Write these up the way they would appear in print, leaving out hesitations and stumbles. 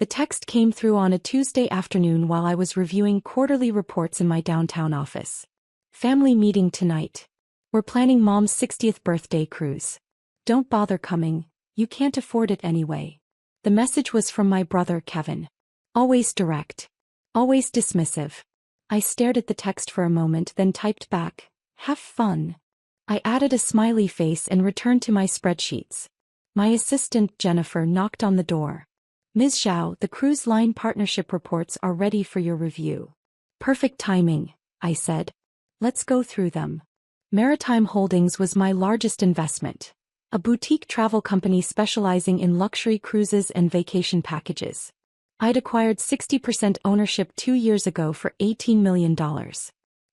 The text came through on a Tuesday afternoon while I was reviewing quarterly reports in my downtown office. Family meeting tonight. We're planning Mom's 60th birthday cruise. Don't bother coming, you can't afford it anyway. The message was from my brother Kevin. Always direct. Always dismissive. I stared at the text for a moment, then typed back, "Have fun." I added a smiley face and returned to my spreadsheets. My assistant Jennifer knocked on the door. "Ms. Zhao, the cruise line partnership reports are ready for your review." "Perfect timing," I said. "Let's go through them." Maritime Holdings was my largest investment. A boutique travel company specializing in luxury cruises and vacation packages. I'd acquired 60% ownership 2 years ago for $18 million.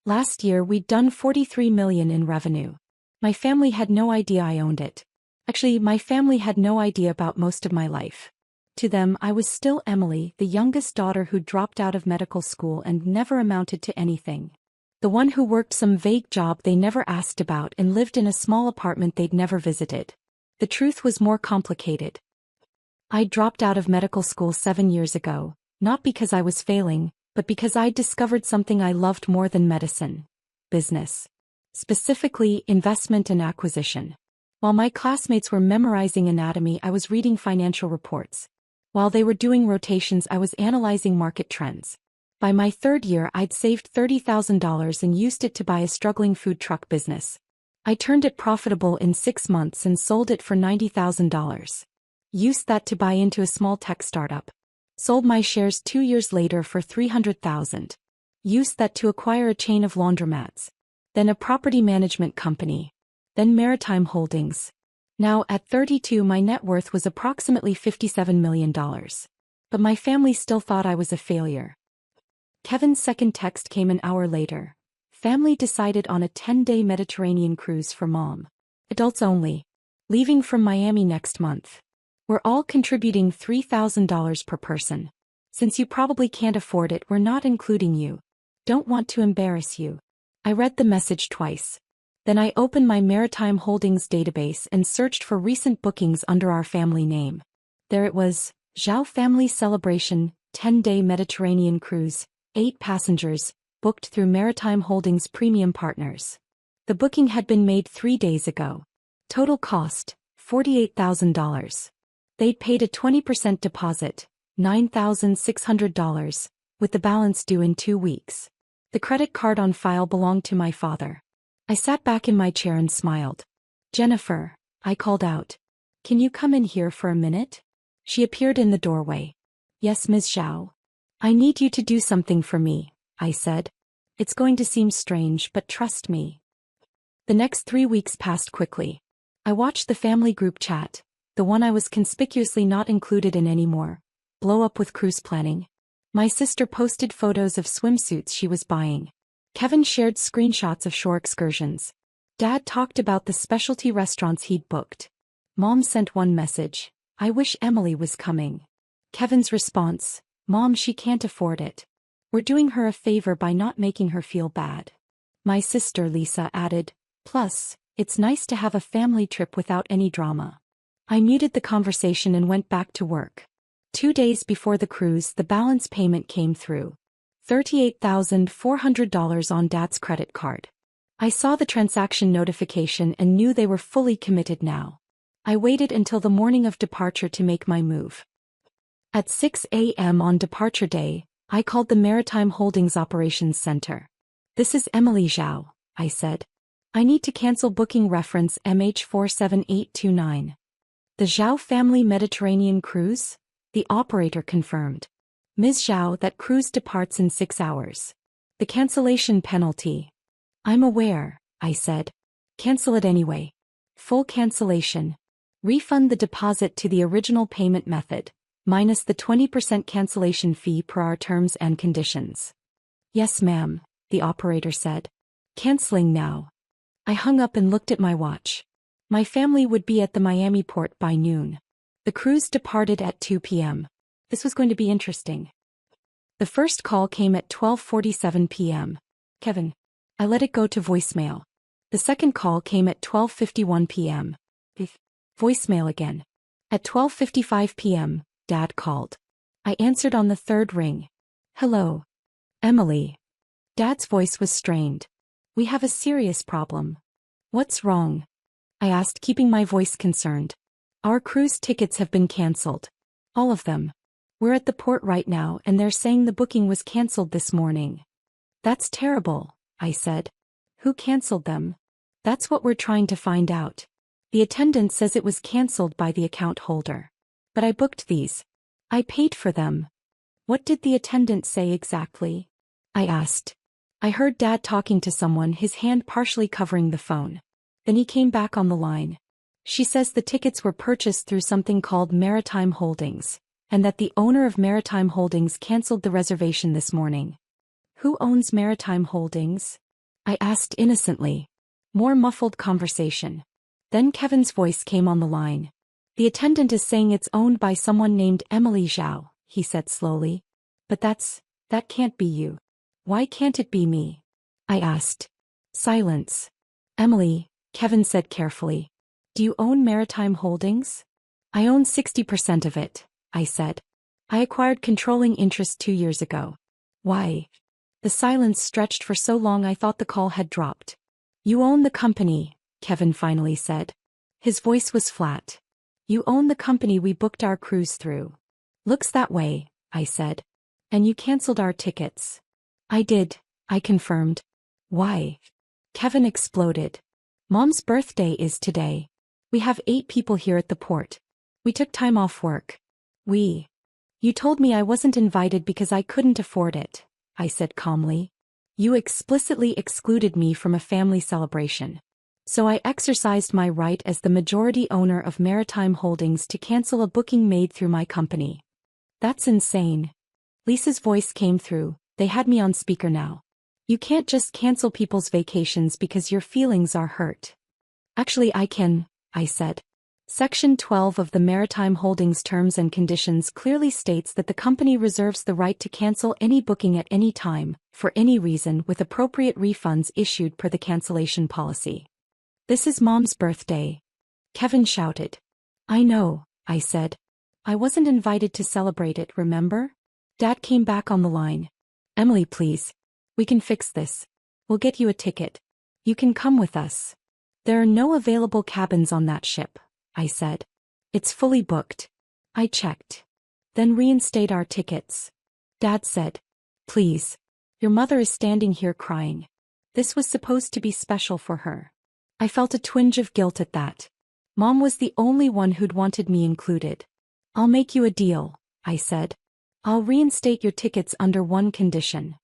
Last year we'd done $43 million in revenue. My family had no idea I owned it. Actually, my family had no idea about most of my life. To them, I was still Emily, the youngest daughter who dropped out of medical school and never amounted to anything. The one who worked some vague job they never asked about and lived in a small apartment they'd never visited. The truth was more complicated. I dropped out of medical school 7 years ago, not because I was failing, but because I'd discovered something I loved more than medicine. Business. Specifically, investment and acquisition. While my classmates were memorizing anatomy, I was reading financial reports. While they were doing rotations, I was analyzing market trends. By my 3rd year, I'd saved $30,000 and used it to buy a struggling food truck business. I turned it profitable in 6 months and sold it for $90,000. Used that to buy into a small tech startup. Sold my shares 2 years later for $300,000. Used that to acquire a chain of laundromats. Then a property management company. Then Maritime Holdings. Now, at 32, my net worth was approximately $57 million. But my family still thought I was a failure. Kevin's second text came an hour later. Family decided on a 10-day Mediterranean cruise for Mom. Adults only. Leaving from Miami next month. We're all contributing $3,000 per person. Since you probably can't afford it, we're not including you. Don't want to embarrass you. I read the message twice. Then I opened my Maritime Holdings database and searched for recent bookings under our family name. There it was, Zhao Family Celebration, 10-day Mediterranean cruise, 8 passengers, booked through Maritime Holdings Premium Partners. The booking had been made 3 days ago. Total cost, $48,000. They'd paid a 20% deposit, $9,600, with the balance due in 2 weeks. The credit card on file belonged to my father. I sat back in my chair and smiled. "Jennifer," I called out. "Can you come in here for a minute?" She appeared in the doorway. "Yes, Ms. Zhao." "I need you to do something for me," I said. "It's going to seem strange, but trust me." The next 3 weeks passed quickly. I watched the family group chat, the one I was conspicuously not included in anymore, blow up with cruise planning. My sister posted photos of swimsuits she was buying. Kevin shared screenshots of shore excursions. Dad talked about the specialty restaurants he'd booked. Mom sent one message, "I wish Emily was coming." Kevin's response, "Mom, she can't afford it. We're doing her a favor by not making her feel bad." My sister Lisa added, "Plus, it's nice to have a family trip without any drama." I muted the conversation and went back to work. 2 days before the cruise, the balance payment came through. $38,400 on Dad's credit card. I saw the transaction notification and knew they were fully committed now. I waited until the morning of departure to make my move. At 6 a.m. on departure day, I called the Maritime Holdings Operations Center. "This is Emily Zhao," I said. "I need to cancel booking reference MH47829. "The Zhao Family Mediterranean Cruise?" the operator confirmed. "Ms. Zhao, that cruise departs in 6 hours. The cancellation penalty." "I'm aware," I said. "Cancel it anyway." "Full cancellation. Refund the deposit to the original payment method, minus the 20% cancellation fee per our terms and conditions." "Yes, ma'am," the operator said. "Canceling now." I hung up and looked at my watch. My family would be at the Miami port by noon. The cruise departed at 2 p.m. This was going to be interesting. The first call came at 12:47 p.m. "Kevin." I let it go to voicemail. The second call came at 12:51 p.m. Voicemail again. At 12:55 p.m., Dad called. I answered on the third ring. Hello. Emily. Dad's voice was strained. We have a serious problem. What's wrong? I asked, keeping my voice concerned. Our cruise tickets have been cancelled. All of them. We're at the port right now and they're saying the booking was cancelled this morning. That's terrible, I said. Who cancelled them? That's what we're trying to find out. The attendant says it was cancelled by the account holder. But I booked these. I paid for them. What did the attendant say exactly? I asked. I heard Dad talking to someone, his hand partially covering the phone. Then he came back on the line. She says the tickets were purchased through something called Maritime Holdings, and that the owner of Maritime Holdings cancelled the reservation this morning. Who owns Maritime Holdings? I asked innocently. More muffled conversation. Then Kevin's voice came on the line. The attendant is saying it's owned by someone named Emily Zhao, he said slowly. But that can't be you. Why can't it be me? I asked. Silence. Emily, Kevin said carefully. Do you own Maritime Holdings? I own 60% of it, I said. I acquired controlling interest 2 years ago. Why? The silence stretched for so long I thought the call had dropped. You own the company, Kevin finally said. His voice was flat. You own the company we booked our cruise through. Looks that way, I said. And you cancelled our tickets. I did, I confirmed. Why? Kevin exploded. Mom's birthday is today. We have 8 people here at the port. We took time off work. You told me I wasn't invited because I couldn't afford it, I said calmly. You explicitly excluded me from a family celebration. So I exercised my right as the majority owner of Maritime Holdings to cancel a booking made through my company. That's insane. Lisa's voice came through. They had me on speaker now. You can't just cancel people's vacations because your feelings are hurt. Actually, I can, I said. Section 12 of the Maritime Holdings Terms and Conditions clearly states that the company reserves the right to cancel any booking at any time, for any reason, with appropriate refunds issued per the cancellation policy. This is Mom's birthday. Kevin shouted. I know, I said. I wasn't invited to celebrate it, remember? Dad came back on the line. Emily, please. We can fix this. We'll get you a ticket. You can come with us. There are no available cabins on that ship, I said. It's fully booked. I checked. Then reinstate our tickets. Dad said. Please. Your mother is standing here crying. This was supposed to be special for her. I felt a twinge of guilt at that. Mom was the only one who'd wanted me included. I'll make you a deal, I said. I'll reinstate your tickets under one condition.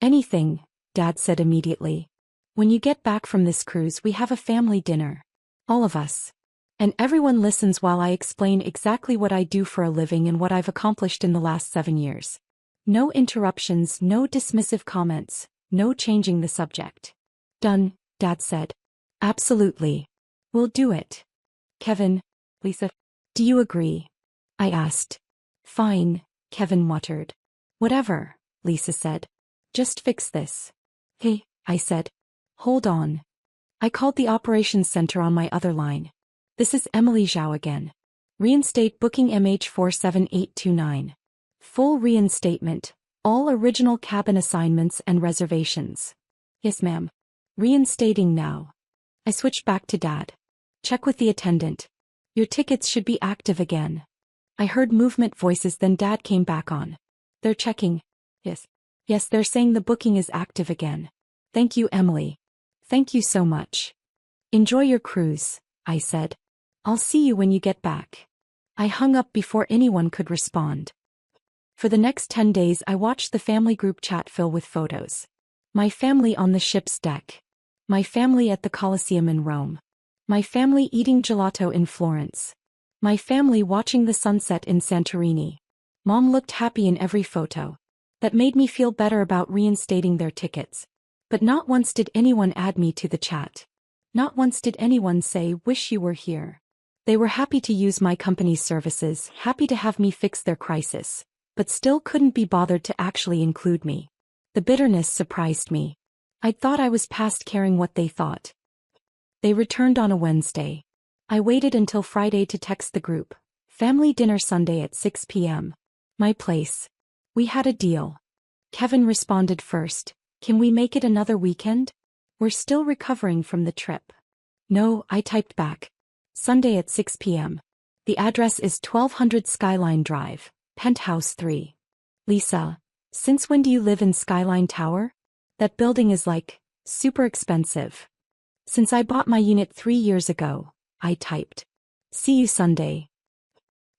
Anything, Dad said immediately. When you get back from this cruise, we have a family dinner. All of us. And everyone listens while I explain exactly what I do for a living and what I've accomplished in the last 7 years. No interruptions, no dismissive comments, no changing the subject. Done, Dad said. Absolutely. We'll do it. Kevin, Lisa, do you agree? I asked. Fine, Kevin muttered. Whatever, Lisa said. Just fix this. Hey, I said. Hold on. I called the operations center on my other line. This is Emily Zhao again. Reinstate booking MH47829. Full reinstatement. All original cabin assignments and reservations. Yes, ma'am. Reinstating now. I switched back to Dad. Check with the attendant. Your tickets should be active again. I heard movement voices, then Dad came back on. They're checking. Yes, they're saying the booking is active again. Thank you, Emily. Thank you so much. Enjoy your cruise, I said. I'll see you when you get back. I hung up before anyone could respond. For the next 10 days I watched the family group chat fill with photos. My family on the ship's deck. My family at the Colosseum in Rome. My family eating gelato in Florence. My family watching the sunset in Santorini. Mom looked happy in every photo. That made me feel better about reinstating their tickets. But not once did anyone add me to the chat. Not once did anyone say, wish you were here. They were happy to use my company's services, happy to have me fix their crisis, but still couldn't be bothered to actually include me. The bitterness surprised me. I'd thought I was past caring what they thought. They returned on a Wednesday. I waited until Friday to text the group. Family dinner Sunday at 6 p.m. My place. We had a deal. Kevin responded first. Can we make it another weekend? We're still recovering from the trip. No, I typed back. Sunday at 6 p.m. The address is 1200 Skyline Drive, Penthouse 3. Lisa, since when do you live in Skyline Tower? That building is like, super expensive. Since I bought my unit 3 years ago, I typed. See you Sunday.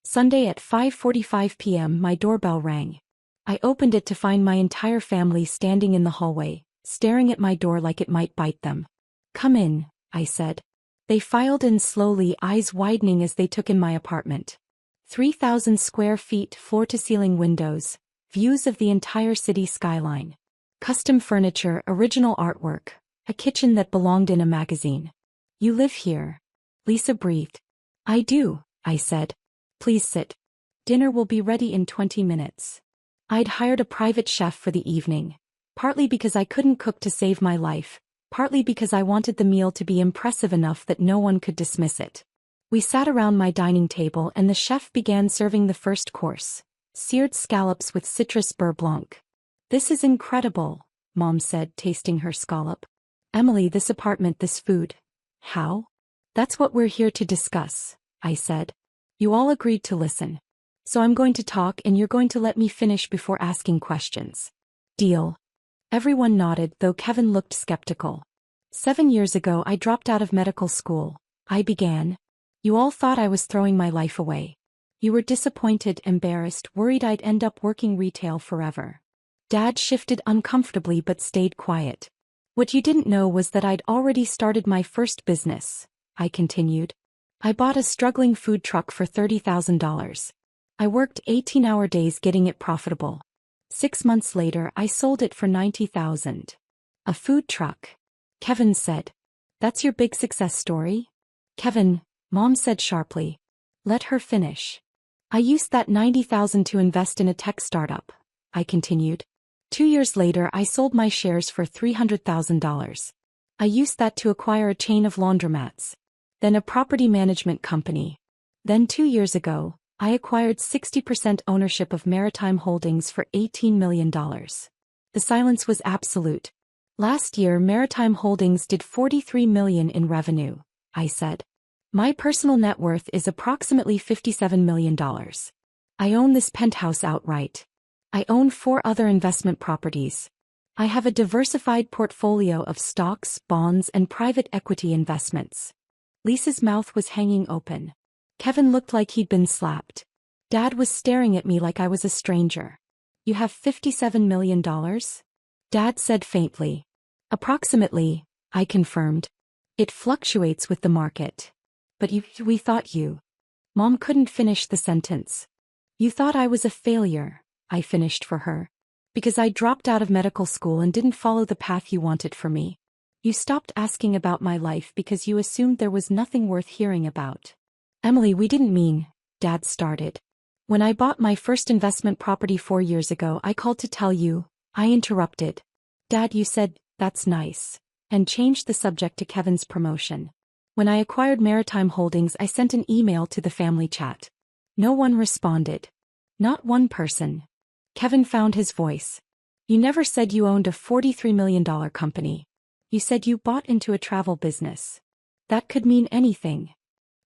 Sunday at 5:45 p.m. my doorbell rang. I opened it to find my entire family standing in the hallway, staring at my door like it might bite them. Come in, I said. They filed in slowly, eyes widening as they took in my apartment. 3,000 square feet, floor-to-ceiling windows, views of the entire city skyline. Custom furniture, original artwork, a kitchen that belonged in a magazine. You live here? Lisa breathed. I do, I said. Please sit. Dinner will be ready in 20 minutes. I'd hired a private chef for the evening, partly because I couldn't cook to save my life, partly because I wanted the meal to be impressive enough that no one could dismiss it. We sat around my dining table and the chef began serving the first course, seared scallops with citrus beurre blanc. This is incredible, Mom said, tasting her scallop. Emily, this apartment, this food. How? That's what we're here to discuss, I said. You all agreed to listen. So I'm going to talk and you're going to let me finish before asking questions. Deal. Everyone nodded, though Kevin looked skeptical. 7 years ago I dropped out of medical school. I began. You all thought I was throwing my life away. You were disappointed, embarrassed, worried I'd end up working retail forever. Dad shifted uncomfortably but stayed quiet. What you didn't know was that I'd already started my first business, I continued. I bought a struggling food truck for $30,000. I worked 18-hour days getting it profitable. 6 months later I sold it for $90,000. A food truck. Kevin said. That's your big success story? Kevin, Mom said sharply. Let her finish. I used that $90,000 to invest in a tech startup, I continued. 2 years later I sold my shares for $300,000. I used that to acquire a chain of laundromats. Then a property management company. Then 2 years ago, I acquired 60% ownership of Maritime Holdings for $18 million. The silence was absolute. Last year Maritime Holdings did $43 million in revenue, I said. My personal net worth is approximately $57 million. I own this penthouse outright. I own 4 other investment properties. I have a diversified portfolio of stocks, bonds, and private equity investments. Lisa's mouth was hanging open. Kevin looked like he'd been slapped. Dad was staring at me like I was a stranger. You have $57 million? Dad said faintly. Approximately, I confirmed. It fluctuates with the market. But we thought you. Mom couldn't finish the sentence. You thought I was a failure, I finished for her. Because I dropped out of medical school and didn't follow the path you wanted for me. You stopped asking about my life because you assumed there was nothing worth hearing about. Emily, we didn't mean, Dad started. When I bought my first investment property 4 years ago, I called to tell you. I interrupted. Dad, you said, that's nice. And changed the subject to Kevin's promotion. When I acquired Maritime Holdings, I sent an email to the family chat. No one responded. Not one person. Kevin found his voice. You never said you owned a $43 million company. You said you bought into a travel business. That could mean anything.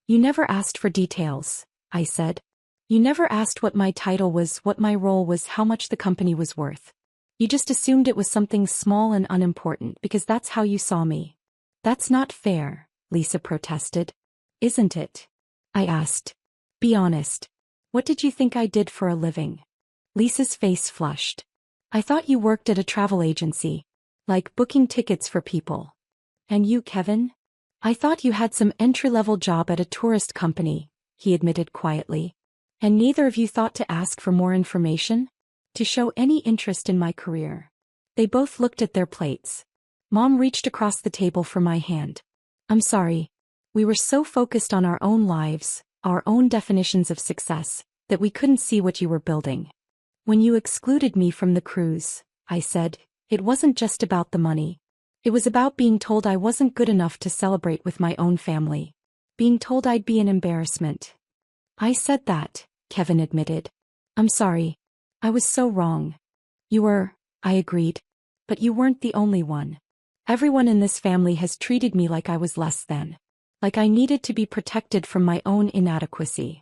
You never asked for details, I said. You never asked what my title was, what my role was, how much the company was worth. You just assumed it was something small and unimportant because that's how you saw me. That's not fair, Lisa protested. Isn't it? I asked. Be honest. What did you think I did for a living? Lisa's face flushed. I thought you worked at a travel agency. Like booking tickets for people. And you, Kevin? I thought you had some entry-level job at a tourist company, he admitted quietly. And neither of you thought to ask for more information? To show any interest in my career? They both looked at their plates. Mom reached across the table for my hand. I'm sorry. We were so focused on our own lives, our own definitions of success, that we couldn't see what you were building. When you excluded me from the cruise, I said, it wasn't just about the money. It was about being told I wasn't good enough to celebrate with my own family. Being told I'd be an embarrassment. I said that, Kevin admitted. I'm sorry. I was so wrong. You were, I agreed. But you weren't the only one. Everyone in this family has treated me like I was less than. Like I needed to be protected from my own inadequacy.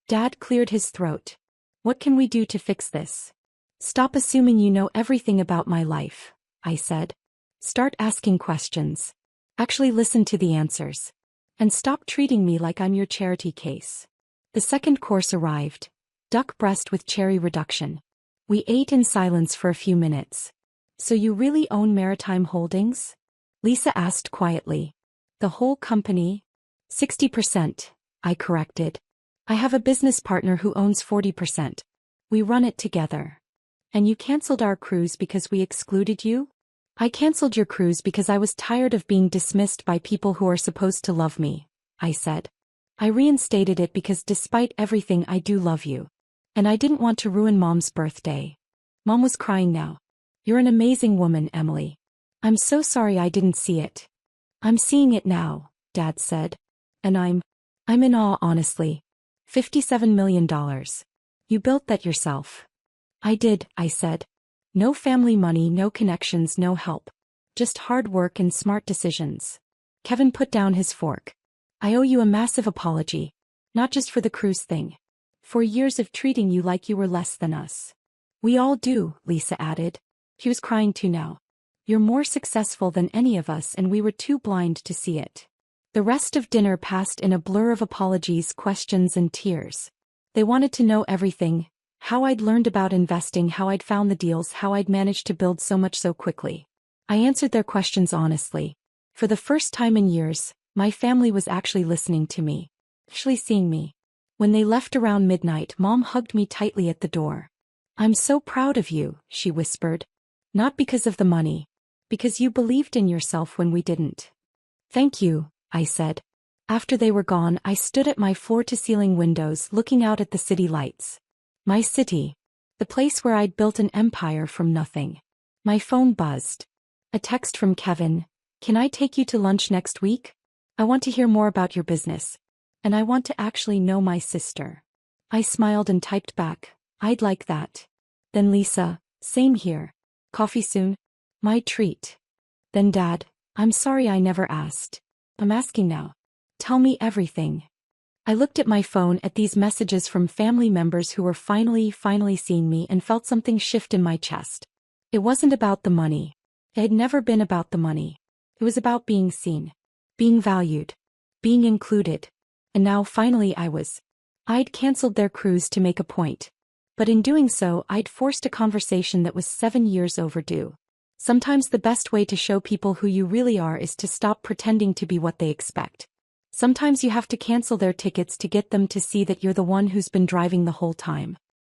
Dad cleared his throat. What can we do to fix this? Stop assuming you know everything about my life, I said. Start asking questions. Actually listen to the answers. And stop treating me like I'm your charity case. The second course arrived. Duck breast with cherry reduction. We ate in silence for a few minutes. So you really own Maritime Holdings? Lisa asked quietly. The whole company? 60%, I corrected. I have a business partner who owns 40%. We run it together. And you canceled our cruise because we excluded you? I canceled your cruise because I was tired of being dismissed by people who are supposed to love me, I said. I reinstated it because despite everything I do love you. And I didn't want to ruin Mom's birthday. Mom was crying now. You're an amazing woman, Emily. I'm so sorry I didn't see it. I'm seeing it now, Dad said. And I'm in awe, honestly. $57 million. You built that yourself. I did, I said. No family money, no connections, no help. Just hard work and smart decisions. Kevin put down his fork. I owe you a massive apology. Not just for the cruise thing. For years of treating you like you were less than us. We all do, Lisa added. She was crying too now. You're more successful than any of us and we were too blind to see it. The rest of dinner passed in a blur of apologies, questions and tears. They wanted to know everything. How I'd learned about investing, how I'd found the deals, how I'd managed to build so much so quickly. I answered their questions honestly. For the first time in years, my family was actually listening to me. Actually seeing me. When they left around midnight, Mom hugged me tightly at the door. I'm so proud of you, she whispered. Not because of the money. Because you believed in yourself when we didn't. Thank you, I said. After they were gone, I stood at my floor-to-ceiling windows looking out at the city lights. My city. The place where I'd built an empire from nothing. My phone buzzed. A text from Kevin. Can I take you to lunch next week? I want to hear more about your business. And I want to actually know my sister. I smiled and typed back. I'd like that. Then Lisa. Same here. Coffee soon? My treat. Then Dad. I'm sorry I never asked. I'm asking now. Tell me everything. I looked at my phone at these messages from family members who were finally seeing me and felt something shift in my chest. It wasn't about the money. It had never been about the money. It was about being seen. Being valued. Being included. And now finally I'd canceled their cruise to make a point. But in doing so, I'd forced a conversation that was 7 years overdue. Sometimes the best way to show people who you really are is to stop pretending to be what they expect. Sometimes you have to cancel their tickets to get them to see that you're the one who's been driving the whole time.